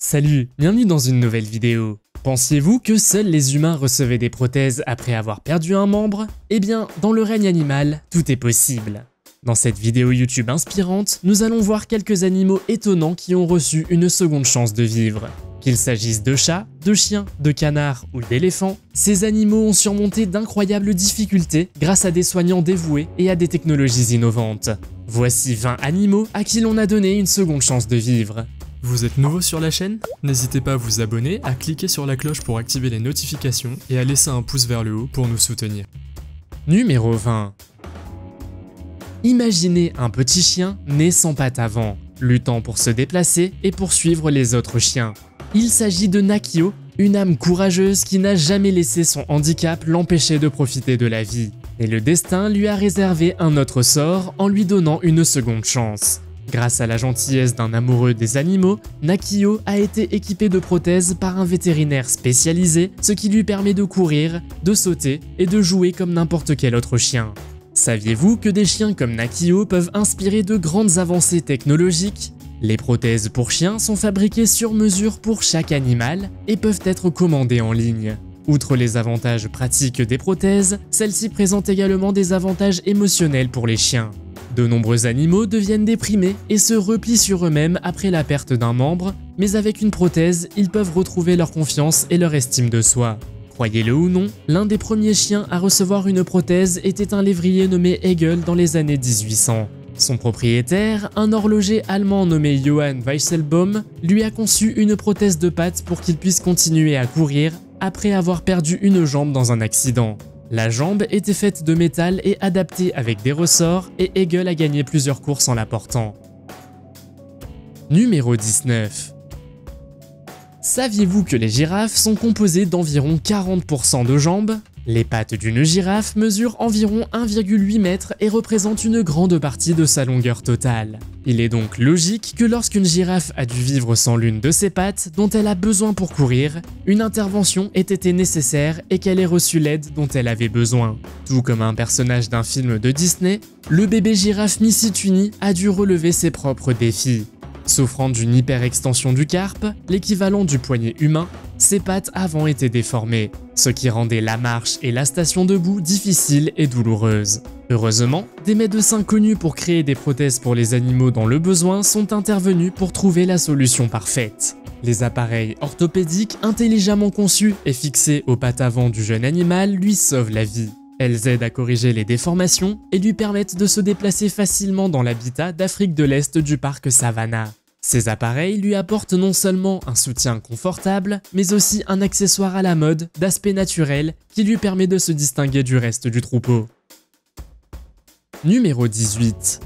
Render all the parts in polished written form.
Salut, bienvenue dans une nouvelle vidéo. Pensiez-vous que seuls les humains recevaient des prothèses après avoir perdu un membre? Eh bien, dans le règne animal, tout est possible. Dans cette vidéo YouTube inspirante, nous allons voir quelques animaux étonnants qui ont reçu une seconde chance de vivre. Qu'il s'agisse de chats, de chiens, de canards ou d'éléphants, ces animaux ont surmonté d'incroyables difficultés grâce à des soignants dévoués et à des technologies innovantes. Voici 20 animaux à qui l'on a donné une seconde chance de vivre. Vous êtes nouveau sur la chaîne? N'hésitez pas à vous abonner, à cliquer sur la cloche pour activer les notifications et à laisser un pouce vers le haut pour nous soutenir. Numéro 20. Imaginez un petit chien né sans pattes avant, luttant pour se déplacer et poursuivre les autres chiens. Il s'agit de Nakio, une âme courageuse qui n'a jamais laissé son handicap l'empêcher de profiter de la vie. Et le destin lui a réservé un autre sort en lui donnant une seconde chance. Grâce à la gentillesse d'un amoureux des animaux, Nakio a été équipé de prothèses par un vétérinaire spécialisé, ce qui lui permet de courir, de sauter et de jouer comme n'importe quel autre chien. Saviez-vous que des chiens comme Nakio peuvent inspirer de grandes avancées technologiques? Les prothèses pour chiens sont fabriquées sur mesure pour chaque animal et peuvent être commandées en ligne. Outre les avantages pratiques des prothèses, celles-ci présentent également des avantages émotionnels pour les chiens. De nombreux animaux deviennent déprimés et se replient sur eux-mêmes après la perte d'un membre, mais avec une prothèse, ils peuvent retrouver leur confiance et leur estime de soi. Croyez-le ou non, l'un des premiers chiens à recevoir une prothèse était un lévrier nommé Hegel dans les années 1800. Son propriétaire, un horloger allemand nommé Johann Weisselbaum, lui a conçu une prothèse de pattes pour qu'il puisse continuer à courir après avoir perdu une jambe dans un accident. La jambe était faite de métal et adaptée avec des ressorts et Hegel a gagné plusieurs courses en la portant. Numéro 19. Saviez-vous que les girafes sont composées d'environ 40% de jambes? Les pattes d'une girafe mesurent environ 1,8 m et représentent une grande partie de sa longueur totale. Il est donc logique que lorsqu'une girafe a dû vivre sans l'une de ses pattes dont elle a besoin pour courir, une intervention ait été nécessaire et qu'elle ait reçu l'aide dont elle avait besoin. Tout comme un personnage d'un film de Disney, le bébé girafe Missy Tuni a dû relever ses propres défis. Souffrant d'une hyperextension du carpe, l'équivalent du poignet humain, ses pattes avant étaient déformées, ce qui rendait la marche et la station debout difficiles et douloureuses. Heureusement, des médecins connus pour créer des prothèses pour les animaux dans le besoin sont intervenus pour trouver la solution parfaite. Les appareils orthopédiques intelligemment conçus et fixés aux pattes avant du jeune animal lui sauvent la vie. Elles aident à corriger les déformations et lui permettent de se déplacer facilement dans l'habitat d'Afrique de l'Est du parc Savannah. Ces appareils lui apportent non seulement un soutien confortable, mais aussi un accessoire à la mode d'aspect naturel qui lui permet de se distinguer du reste du troupeau. Numéro 18.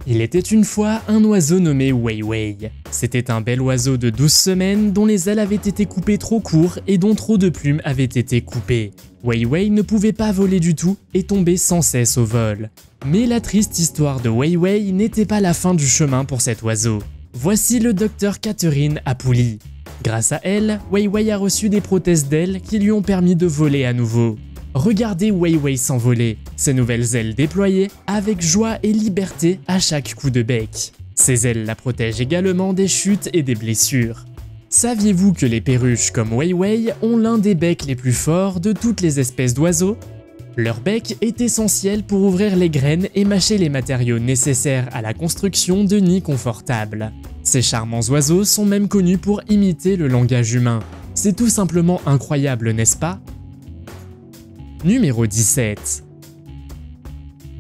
Il était une fois un oiseau nommé Wei Wei. C'était un bel oiseau de 12 semaines dont les ailes avaient été coupées trop court et dont trop de plumes avaient été coupées. Wei Wei ne pouvait pas voler du tout et tombait sans cesse au vol. Mais la triste histoire de Wei Wei n'était pas la fin du chemin pour cet oiseau. Voici le docteur Catherine Apuli. Grâce à elle, Wei Wei a reçu des prothèses d'ailes qui lui ont permis de voler à nouveau. Regardez Wei Wei s'envoler, ses nouvelles ailes déployées avec joie et liberté à chaque coup de bec. Ses ailes la protègent également des chutes et des blessures. Saviez-vous que les perruches comme Wei Wei ont l'un des becs les plus forts de toutes les espèces d'oiseaux? Leur bec est essentiel pour ouvrir les graines et mâcher les matériaux nécessaires à la construction de nids confortables. Ces charmants oiseaux sont même connus pour imiter le langage humain. C'est tout simplement incroyable, n'est-ce pas? Numéro 17.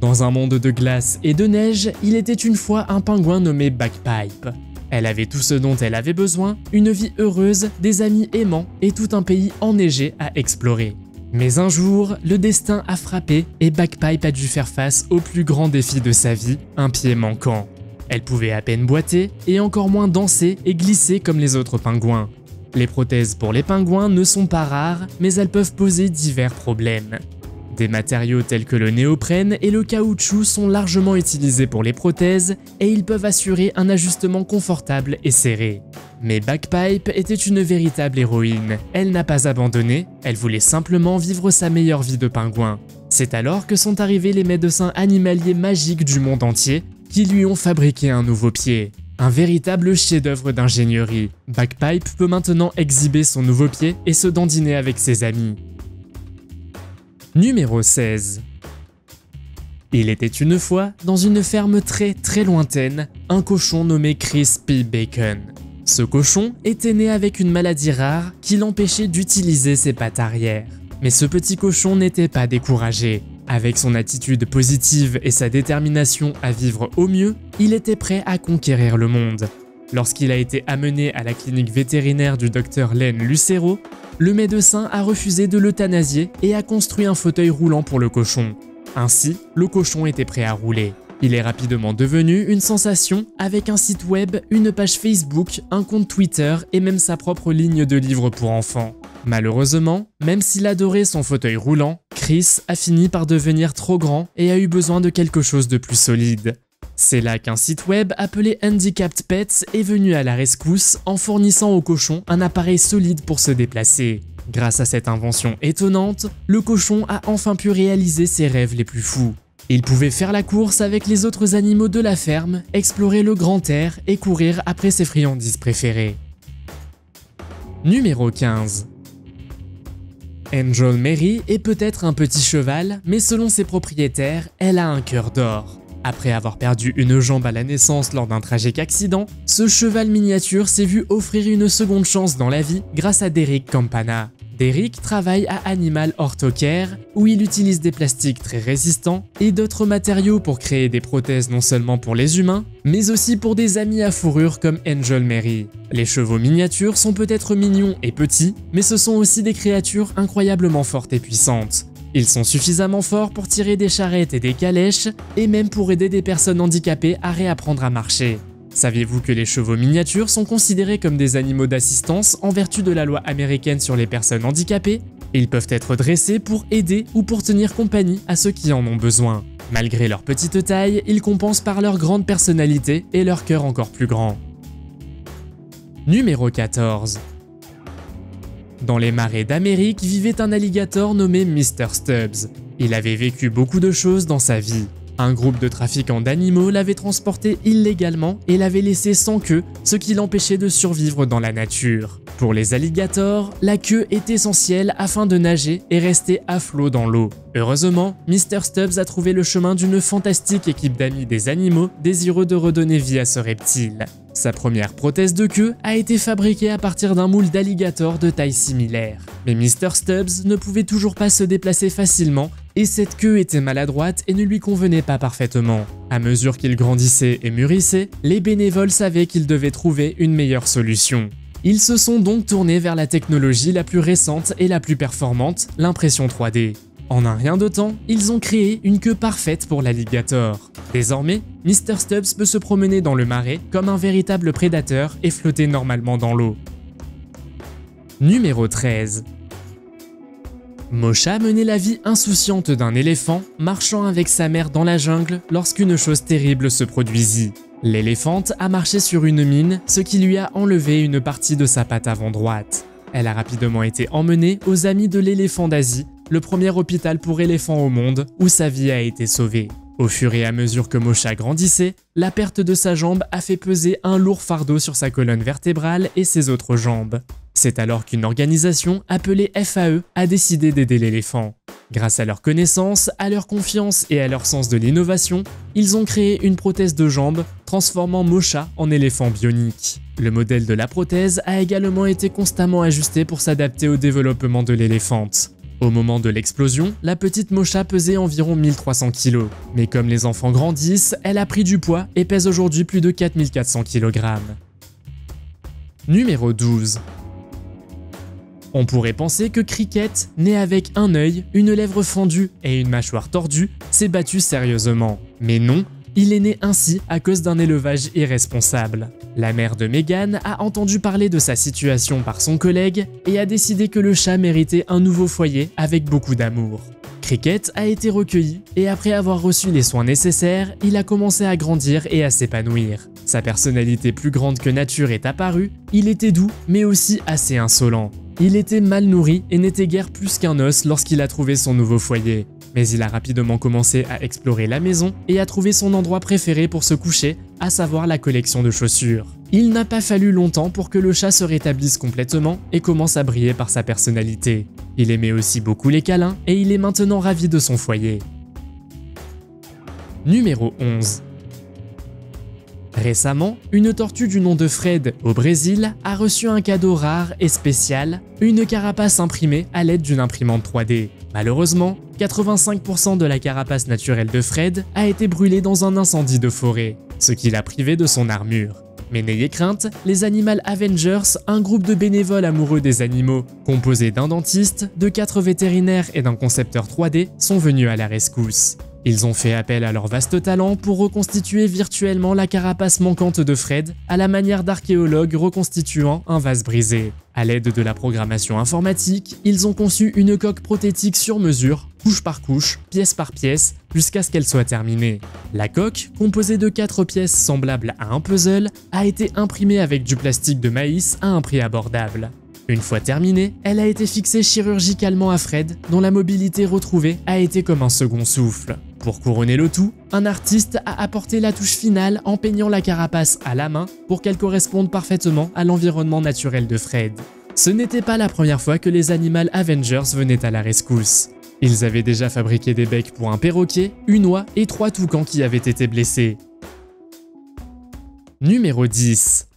Dans un monde de glace et de neige, il était une fois un pingouin nommé Bagpipe. Elle avait tout ce dont elle avait besoin, une vie heureuse, des amis aimants et tout un pays enneigé à explorer. Mais un jour, le destin a frappé et Bagpipe a dû faire face au plus grand défi de sa vie, un pied manquant. Elle pouvait à peine boiter et encore moins danser et glisser comme les autres pingouins. Les prothèses pour les pingouins ne sont pas rares, mais elles peuvent poser divers problèmes. Des matériaux tels que le néoprène et le caoutchouc sont largement utilisés pour les prothèses et ils peuvent assurer un ajustement confortable et serré. Mais Bagpipe était une véritable héroïne. Elle n'a pas abandonné, elle voulait simplement vivre sa meilleure vie de pingouin. C'est alors que sont arrivés les médecins animaliers magiques du monde entier qui lui ont fabriqué un nouveau pied. Un véritable chef-d'œuvre d'ingénierie. Bagpipe peut maintenant exhiber son nouveau pied et se dandiner avec ses amis. Numéro 16. Il était une fois, dans une ferme très lointaine, un cochon nommé Chris P. Bacon. Ce cochon était né avec une maladie rare qui l'empêchait d'utiliser ses pattes arrière. Mais ce petit cochon n'était pas découragé. Avec son attitude positive et sa détermination à vivre au mieux, il était prêt à conquérir le monde. Lorsqu'il a été amené à la clinique vétérinaire du docteur Len Lucero, le médecin a refusé de l'euthanasier et a construit un fauteuil roulant pour le cochon. Ainsi, le cochon était prêt à rouler. Il est rapidement devenu une sensation avec un site web, une page Facebook, un compte Twitter et même sa propre ligne de livres pour enfants. Malheureusement, même s'il adorait son fauteuil roulant, Chris a fini par devenir trop grand et a eu besoin de quelque chose de plus solide. C'est là qu'un site web appelé Handicapped Pets est venu à la rescousse en fournissant au cochon un appareil solide pour se déplacer. Grâce à cette invention étonnante, le cochon a enfin pu réaliser ses rêves les plus fous. Il pouvait faire la course avec les autres animaux de la ferme, explorer le grand air et courir après ses friandises préférées. Numéro 15. Angel Mary est peut-être un petit cheval, mais selon ses propriétaires, elle a un cœur d'or. Après avoir perdu une jambe à la naissance lors d'un tragique accident, ce cheval miniature s'est vu offrir une seconde chance dans la vie grâce à Derek Campana. Derek travaille à Animal Orthocare, où il utilise des plastiques très résistants et d'autres matériaux pour créer des prothèses non seulement pour les humains, mais aussi pour des amis à fourrure comme Angel Mary. Les chevaux miniatures sont peut-être mignons et petits, mais ce sont aussi des créatures incroyablement fortes et puissantes. Ils sont suffisamment forts pour tirer des charrettes et des calèches, et même pour aider des personnes handicapées à réapprendre à marcher. Saviez-vous que les chevaux miniatures sont considérés comme des animaux d'assistance en vertu de la loi américaine sur les personnes handicapées? Ils peuvent être dressés pour aider ou pour tenir compagnie à ceux qui en ont besoin. Malgré leur petite taille, ils compensent par leur grande personnalité et leur cœur encore plus grand. Numéro 14. Dans les marais d'Amérique vivait un alligator nommé Mr. Stubbs. Il avait vécu beaucoup de choses dans sa vie. Un groupe de trafiquants d'animaux l'avait transporté illégalement et l'avait laissé sans queue, ce qui l'empêchait de survivre dans la nature. Pour les alligators, la queue est essentielle afin de nager et rester à flot dans l'eau. Heureusement, Mr. Stubbs a trouvé le chemin d'une fantastique équipe d'amis des animaux désireux de redonner vie à ce reptile. Sa première prothèse de queue a été fabriquée à partir d'un moule d'alligator de taille similaire. Mais Mr. Stubbs ne pouvait toujours pas se déplacer facilement et cette queue était maladroite et ne lui convenait pas parfaitement. À mesure qu'il grandissait et mûrissait, les bénévoles savaient qu'ils devaient trouver une meilleure solution. Ils se sont donc tournés vers la technologie la plus récente et la plus performante, l'impression 3D. En un rien de temps, ils ont créé une queue parfaite pour l'alligator. Désormais, Mr. Stubbs peut se promener dans le marais comme un véritable prédateur et flotter normalement dans l'eau. Numéro 13. Mosha menait la vie insouciante d'un éléphant, marchant avec sa mère dans la jungle lorsqu'une chose terrible se produisit. L'éléphante a marché sur une mine, ce qui lui a enlevé une partie de sa patte avant droite. Elle a rapidement été emmenée aux Amis de l'éléphant d'Asie, le premier hôpital pour éléphants au monde, où sa vie a été sauvée. Au fur et à mesure que Mosha grandissait, la perte de sa jambe a fait peser un lourd fardeau sur sa colonne vertébrale et ses autres jambes. C'est alors qu'une organisation appelée FAE a décidé d'aider l'éléphant. Grâce à leur connaissance, à leur confiance et à leur sens de l'innovation, ils ont créé une prothèse de jambe, transformant Mosha en éléphant bionique. Le modèle de la prothèse a également été constamment ajusté pour s'adapter au développement de l'éléphante. Au moment de l'explosion, la petite Mosha pesait environ 1300 kg. Mais comme les enfants grandissent, elle a pris du poids et pèse aujourd'hui plus de 4400 kg. Numéro 12. On pourrait penser que Cricket, né avec un œil, une lèvre fendue et une mâchoire tordue, s'est battu sérieusement. Mais non, il est né ainsi à cause d'un élevage irresponsable. La mère de Megan a entendu parler de sa situation par son collègue et a décidé que le chat méritait un nouveau foyer avec beaucoup d'amour. Cricket a été recueilli et après avoir reçu les soins nécessaires, il a commencé à grandir et à s'épanouir. Sa personnalité plus grande que nature est apparue, il était doux mais aussi assez insolent. Il était mal nourri et n'était guère plus qu'un os lorsqu'il a trouvé son nouveau foyer. Mais il a rapidement commencé à explorer la maison et à trouver son endroit préféré pour se coucher, à savoir la collection de chaussures. Il n'a pas fallu longtemps pour que le chat se rétablisse complètement et commence à briller par sa personnalité. Il aimait aussi beaucoup les câlins et il est maintenant ravi de son foyer. Numéro 11. Récemment, une tortue du nom de Fred au Brésil a reçu un cadeau rare et spécial, une carapace imprimée à l'aide d'une imprimante 3D. Malheureusement, 85% de la carapace naturelle de Fred a été brûlée dans un incendie de forêt, ce qui l'a privé de son armure. Mais n'ayez crainte, les Animal Avengers, un groupe de bénévoles amoureux des animaux, composé d'un dentiste, de 4 vétérinaires et d'un concepteur 3D, sont venus à la rescousse. Ils ont fait appel à leur vaste talent pour reconstituer virtuellement la carapace manquante de Fred, à la manière d'archéologues reconstituant un vase brisé. À l'aide de la programmation informatique, ils ont conçu une coque prothétique sur mesure, couche par couche, pièce par pièce, jusqu'à ce qu'elle soit terminée. La coque, composée de 4 pièces semblables à un puzzle, a été imprimée avec du plastique de maïs à un prix abordable. Une fois terminée, elle a été fixée chirurgicalement à Fred, dont la mobilité retrouvée a été comme un second souffle. Pour couronner le tout, un artiste a apporté la touche finale en peignant la carapace à la main pour qu'elle corresponde parfaitement à l'environnement naturel de Fred. Ce n'était pas la première fois que les Animal Avengers venaient à la rescousse. Ils avaient déjà fabriqué des becs pour un perroquet, une oie et 3 toucans qui avaient été blessés. Numéro 10.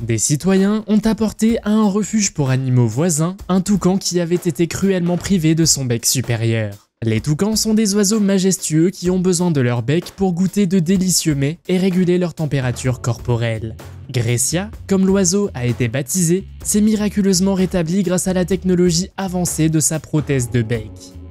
Des citoyens ont apporté à un refuge pour animaux voisins un toucan qui avait été cruellement privé de son bec supérieur. Les toucans sont des oiseaux majestueux qui ont besoin de leur bec pour goûter de délicieux mets et réguler leur température corporelle. Grecia, comme l'oiseau a été baptisé, s'est miraculeusement rétabli grâce à la technologie avancée de sa prothèse de bec.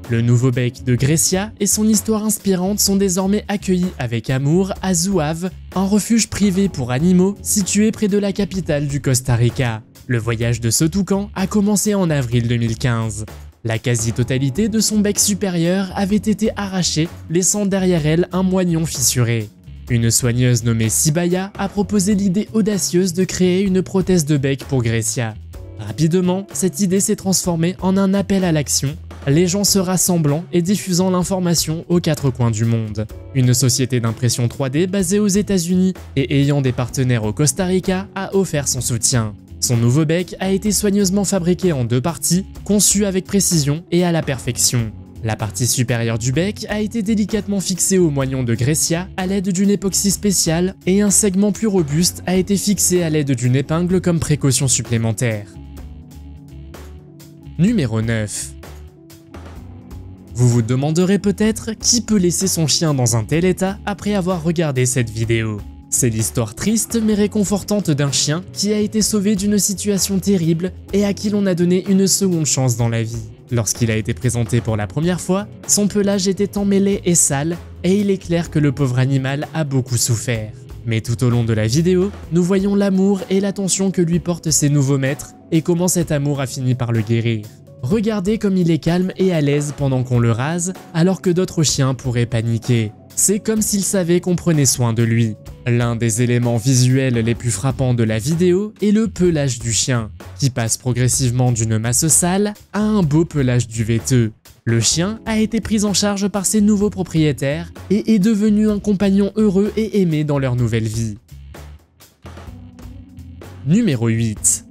Le nouveau bec de Grecia et son histoire inspirante sont désormais accueillis avec amour à Zouave, un refuge privé pour animaux situé près de la capitale du Costa Rica. Le voyage de ce toucan a commencé en avril 2015. La quasi-totalité de son bec supérieur avait été arrachée, laissant derrière elle un moignon fissuré. Une soigneuse nommée Sibaya a proposé l'idée audacieuse de créer une prothèse de bec pour Grecia. Rapidement, cette idée s'est transformée en un appel à l'action, les gens se rassemblant et diffusant l'information aux 4 coins du monde. Une société d'impression 3D basée aux États-Unis et ayant des partenaires au Costa Rica a offert son soutien. Son nouveau bec a été soigneusement fabriqué en 2 parties, conçu avec précision et à la perfection. La partie supérieure du bec a été délicatement fixée au moignon de Grecia à l'aide d'une époxy spéciale et un segment plus robuste a été fixé à l'aide d'une épingle comme précaution supplémentaire. Numéro 9. Vous vous demanderez peut-être qui peut laisser son chien dans un tel état après avoir regardé cette vidéo. C'est l'histoire triste mais réconfortante d'un chien qui a été sauvé d'une situation terrible et à qui l'on a donné une seconde chance dans la vie. Lorsqu'il a été présenté pour la première fois, son pelage était emmêlé et sale et il est clair que le pauvre animal a beaucoup souffert. Mais tout au long de la vidéo, nous voyons l'amour et l'attention que lui portent ses nouveaux maîtres et comment cet amour a fini par le guérir. Regardez comme il est calme et à l'aise pendant qu'on le rase, alors que d'autres chiens pourraient paniquer. C'est comme s'il savait qu'on prenait soin de lui. L'un des éléments visuels les plus frappants de la vidéo est le pelage du chien, qui passe progressivement d'une masse sale à un beau pelage duveteux. Le chien a été pris en charge par ses nouveaux propriétaires et est devenu un compagnon heureux et aimé dans leur nouvelle vie. Numéro 8.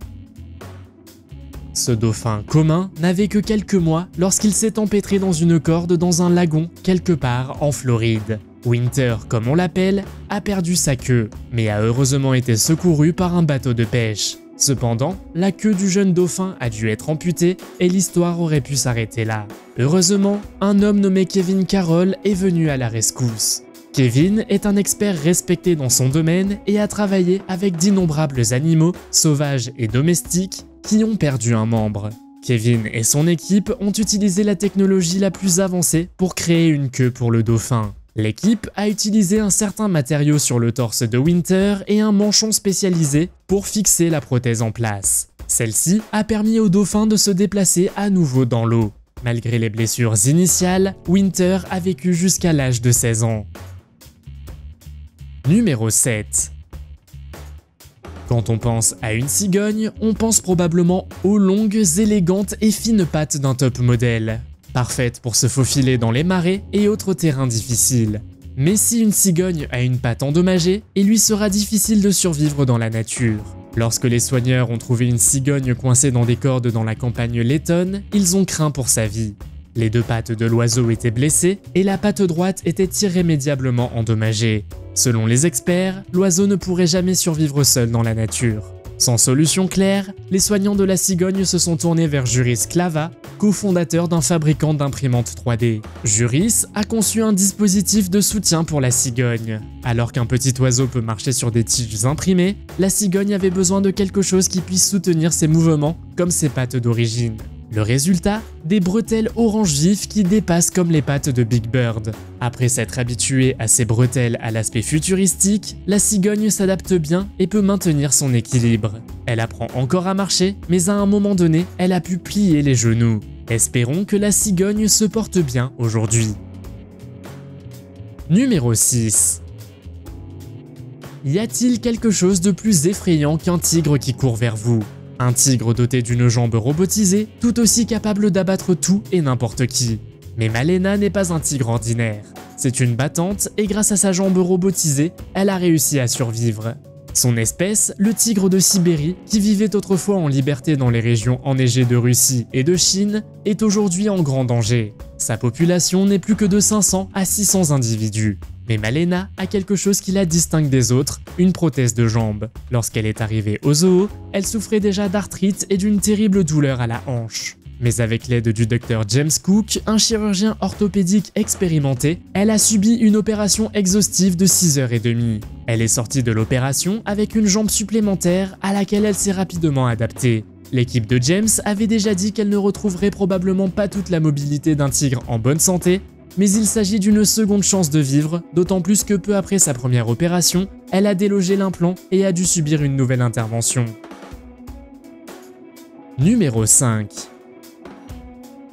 Ce dauphin commun n'avait que quelques mois lorsqu'il s'est empêtré dans une corde dans un lagon quelque part en Floride. Winter, comme on l'appelle, a perdu sa queue, mais a heureusement été secouru par un bateau de pêche. Cependant, la queue du jeune dauphin a dû être amputée et l'histoire aurait pu s'arrêter là. Heureusement, un homme nommé Kevin Carroll est venu à la rescousse. Kevin est un expert respecté dans son domaine et a travaillé avec d'innombrables animaux, sauvages et domestiques, qui ont perdu un membre. Kevin et son équipe ont utilisé la technologie la plus avancée pour créer une queue pour le dauphin. L'équipe a utilisé un certain matériau sur le torse de Winter et un manchon spécialisé pour fixer la prothèse en place. Celle-ci a permis au dauphin de se déplacer à nouveau dans l'eau. Malgré les blessures initiales, Winter a vécu jusqu'à l'âge de 16 ans. Numéro 7. Quand on pense à une cigogne, on pense probablement aux longues, élégantes et fines pattes d'un top modèle, parfaites pour se faufiler dans les marais et autres terrains difficiles. Mais si une cigogne a une patte endommagée, il lui sera difficile de survivre dans la nature. Lorsque les soigneurs ont trouvé une cigogne coincée dans des cordes dans la campagne lettonne, ils ont craint pour sa vie. Les deux pattes de l'oiseau étaient blessées et la patte droite était irrémédiablement endommagée. Selon les experts, l'oiseau ne pourrait jamais survivre seul dans la nature. Sans solution claire, les soignants de la cigogne se sont tournés vers Juris Clava, cofondateur d'un fabricant d'imprimantes 3D. Juris a conçu un dispositif de soutien pour la cigogne. Alors qu'un petit oiseau peut marcher sur des tiges imprimées, la cigogne avait besoin de quelque chose qui puisse soutenir ses mouvements, comme ses pattes d'origine. Le résultat, des bretelles orange vif qui dépassent comme les pattes de Big Bird. Après s'être habituée à ces bretelles à l'aspect futuristique, la cigogne s'adapte bien et peut maintenir son équilibre. Elle apprend encore à marcher, mais à un moment donné, elle a pu plier les genoux. Espérons que la cigogne se porte bien aujourd'hui. Numéro 6. Y a-t-il quelque chose de plus effrayant qu'un tigre qui court vers vous ? Un tigre doté d'une jambe robotisée, tout aussi capable d'abattre tout et n'importe qui. Mais Malena n'est pas un tigre ordinaire. C'est une battante et grâce à sa jambe robotisée, elle a réussi à survivre. Son espèce, le tigre de Sibérie, qui vivait autrefois en liberté dans les régions enneigées de Russie et de Chine, est aujourd'hui en grand danger. Sa population n'est plus que de 500 à 600 individus. Mais Malena a quelque chose qui la distingue des autres, une prothèse de jambe. Lorsqu'elle est arrivée au zoo, elle souffrait déjà d'arthrite et d'une terrible douleur à la hanche. Mais avec l'aide du docteur James Cook, un chirurgien orthopédique expérimenté, elle a subi une opération exhaustive de 6h30. Elle est sortie de l'opération avec une jambe supplémentaire à laquelle elle s'est rapidement adaptée. L'équipe de James avait déjà dit qu'elle ne retrouverait probablement pas toute la mobilité d'un tigre en bonne santé, mais il s'agit d'une seconde chance de vivre, d'autant plus que peu après sa première opération, elle a délogé l'implant et a dû subir une nouvelle intervention. Numéro 5.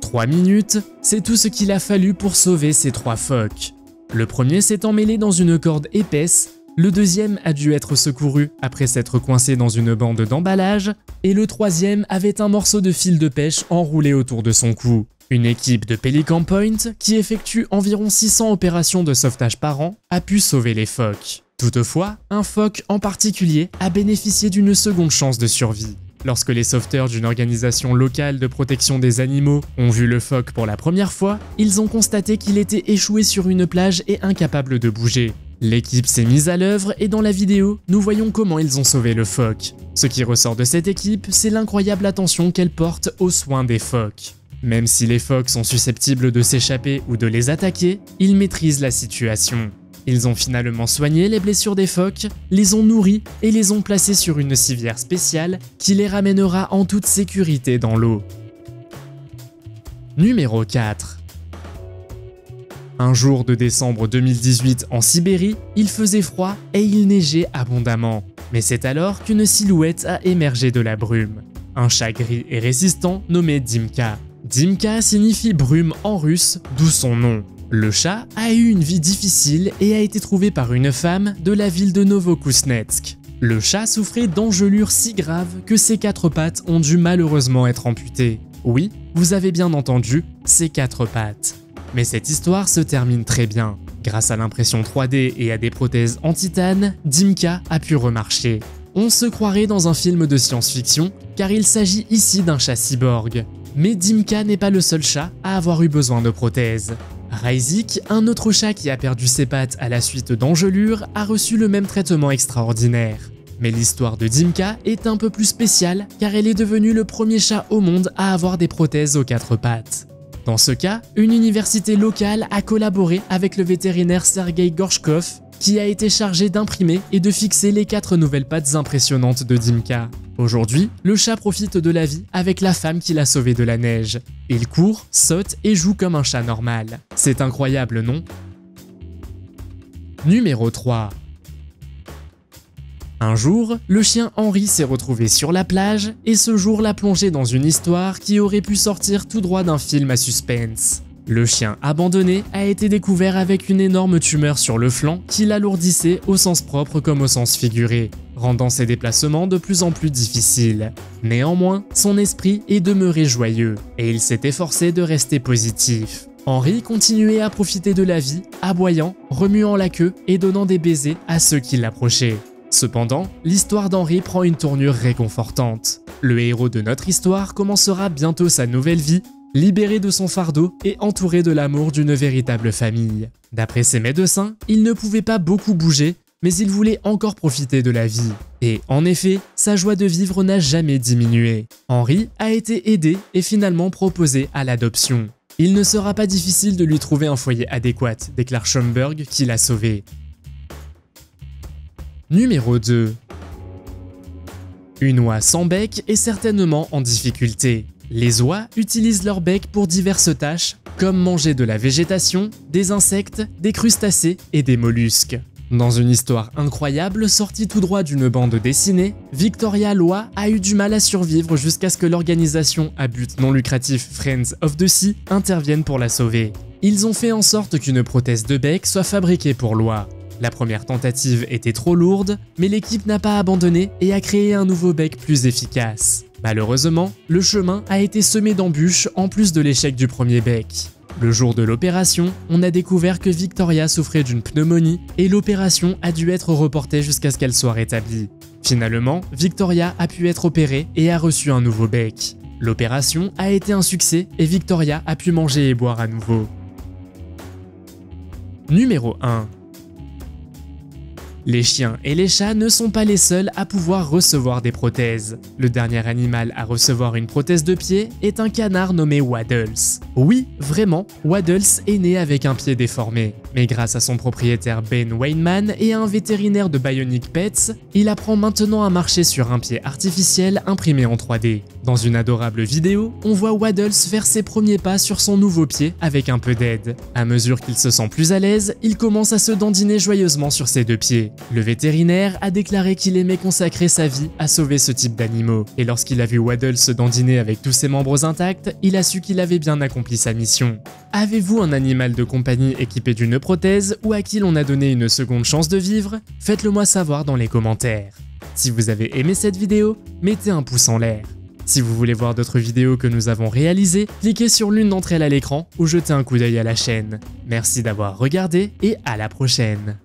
3 minutes, c'est tout ce qu'il a fallu pour sauver ces 3 phoques. Le premier s'est emmêlé dans une corde épaisse, le deuxième a dû être secouru après s'être coincé dans une bande d'emballage, et le troisième avait un morceau de fil de pêche enroulé autour de son cou. Une équipe de Pelican Point, qui effectue environ 600 opérations de sauvetage par an, a pu sauver les phoques. Toutefois, un phoque en particulier a bénéficié d'une seconde chance de survie. Lorsque les sauveteurs d'une organisation locale de protection des animaux ont vu le phoque pour la première fois, ils ont constaté qu'il était échoué sur une plage et incapable de bouger. L'équipe s'est mise à l'œuvre et dans la vidéo, nous voyons comment ils ont sauvé le phoque. Ce qui ressort de cette équipe, c'est l'incroyable attention qu'elle porte aux soins des phoques. Même si les phoques sont susceptibles de s'échapper ou de les attaquer, ils maîtrisent la situation. Ils ont finalement soigné les blessures des phoques, les ont nourris et les ont placés sur une civière spéciale qui les ramènera en toute sécurité dans l'eau. Numéro 4. Un jour de décembre 2018 en Sibérie, il faisait froid et il neigeait abondamment. Mais c'est alors qu'une silhouette a émergé de la brume. Un chat gris et résistant nommé Dimka. Dimka signifie brume en russe, d'où son nom. Le chat a eu une vie difficile et a été trouvé par une femme de la ville de Novokuznetsk. Le chat souffrait d'engelures si graves que ses 4 pattes ont dû malheureusement être amputées. Oui, vous avez bien entendu, ses 4 pattes. Mais cette histoire se termine très bien. Grâce à l'impression 3D et à des prothèses en titane, Dimka a pu remarcher. On se croirait dans un film de science-fiction, car il s'agit ici d'un chat cyborg. Mais Dimka n'est pas le seul chat à avoir eu besoin de prothèses. Raizik, un autre chat qui a perdu ses pattes à la suite d'engelures, a reçu le même traitement extraordinaire. Mais l'histoire de Dimka est un peu plus spéciale car elle est devenue le premier chat au monde à avoir des prothèses aux 4 pattes. Dans ce cas, une université locale a collaboré avec le vétérinaire Sergei Gorchkov qui a été chargé d'imprimer et de fixer les 4 nouvelles pattes impressionnantes de Dimka. Aujourd'hui, le chat profite de la vie avec la femme qui l'a sauvé de la neige. Il court, saute et joue comme un chat normal. C'est incroyable, non ? Numéro 3. Un jour, le chien Henri s'est retrouvé sur la plage et ce jour l'a plongé dans une histoire qui aurait pu sortir tout droit d'un film à suspense. Le chien abandonné a été découvert avec une énorme tumeur sur le flanc qui l'alourdissait au sens propre comme au sens figuré. rendant ses déplacements de plus en plus difficiles. Néanmoins, son esprit est demeuré joyeux, et il s'est efforcé de rester positif. Henry continuait à profiter de la vie, aboyant, remuant la queue et donnant des baisers à ceux qui l'approchaient. Cependant, l'histoire d'Henry prend une tournure réconfortante. Le héros de notre histoire commencera bientôt sa nouvelle vie, libéré de son fardeau et entouré de l'amour d'une véritable famille. D'après ses médecins, il ne pouvait pas beaucoup bouger, mais il voulait encore profiter de la vie. Et en effet, sa joie de vivre n'a jamais diminué. Henry a été aidé et finalement proposé à l'adoption. Il ne sera pas difficile de lui trouver un foyer adéquat, déclare Schomburg qui l'a sauvé. Numéro 2. Une oie sans bec est certainement en difficulté. Les oies utilisent leur bec pour diverses tâches, comme manger de la végétation, des insectes, des crustacés et des mollusques. Dans une histoire incroyable sortie tout droit d'une bande dessinée, Victoria l'oie a eu du mal à survivre jusqu'à ce que l'organisation à but non lucratif Friends of the Sea intervienne pour la sauver. Ils ont fait en sorte qu'une prothèse de bec soit fabriquée pour l'oie. La première tentative était trop lourde, mais l'équipe n'a pas abandonné et a créé un nouveau bec plus efficace. Malheureusement, le chemin a été semé d'embûches en plus de l'échec du premier bec. Le jour de l'opération, on a découvert que Victoria souffrait d'une pneumonie et l'opération a dû être reportée jusqu'à ce qu'elle soit rétablie. Finalement, Victoria a pu être opérée et a reçu un nouveau bec. L'opération a été un succès et Victoria a pu manger et boire à nouveau. Numéro 1. Les chiens et les chats ne sont pas les seuls à pouvoir recevoir des prothèses. Le dernier animal à recevoir une prothèse de pied est un canard nommé Waddles. Oui, vraiment, Waddles est né avec un pied déformé. Mais grâce à son propriétaire Ben Weinman et à un vétérinaire de Bionic Pets, il apprend maintenant à marcher sur un pied artificiel imprimé en 3D. Dans une adorable vidéo, on voit Waddles faire ses premiers pas sur son nouveau pied avec un peu d'aide. À mesure qu'il se sent plus à l'aise, il commence à se dandiner joyeusement sur ses deux pieds. Le vétérinaire a déclaré qu'il aimait consacrer sa vie à sauver ce type d'animaux, et lorsqu'il a vu Waddles se dandiner avec tous ses membres intacts, il a su qu'il avait bien accompli sa mission. Avez-vous un animal de compagnie équipé d'une prothèse ou à qui l'on a donné une seconde chance de vivre? Faites-le moi savoir dans les commentaires. Si vous avez aimé cette vidéo, mettez un pouce en l'air. Si vous voulez voir d'autres vidéos que nous avons réalisées, cliquez sur l'une d'entre elles à l'écran ou jetez un coup d'œil à la chaîne. Merci d'avoir regardé et à la prochaine.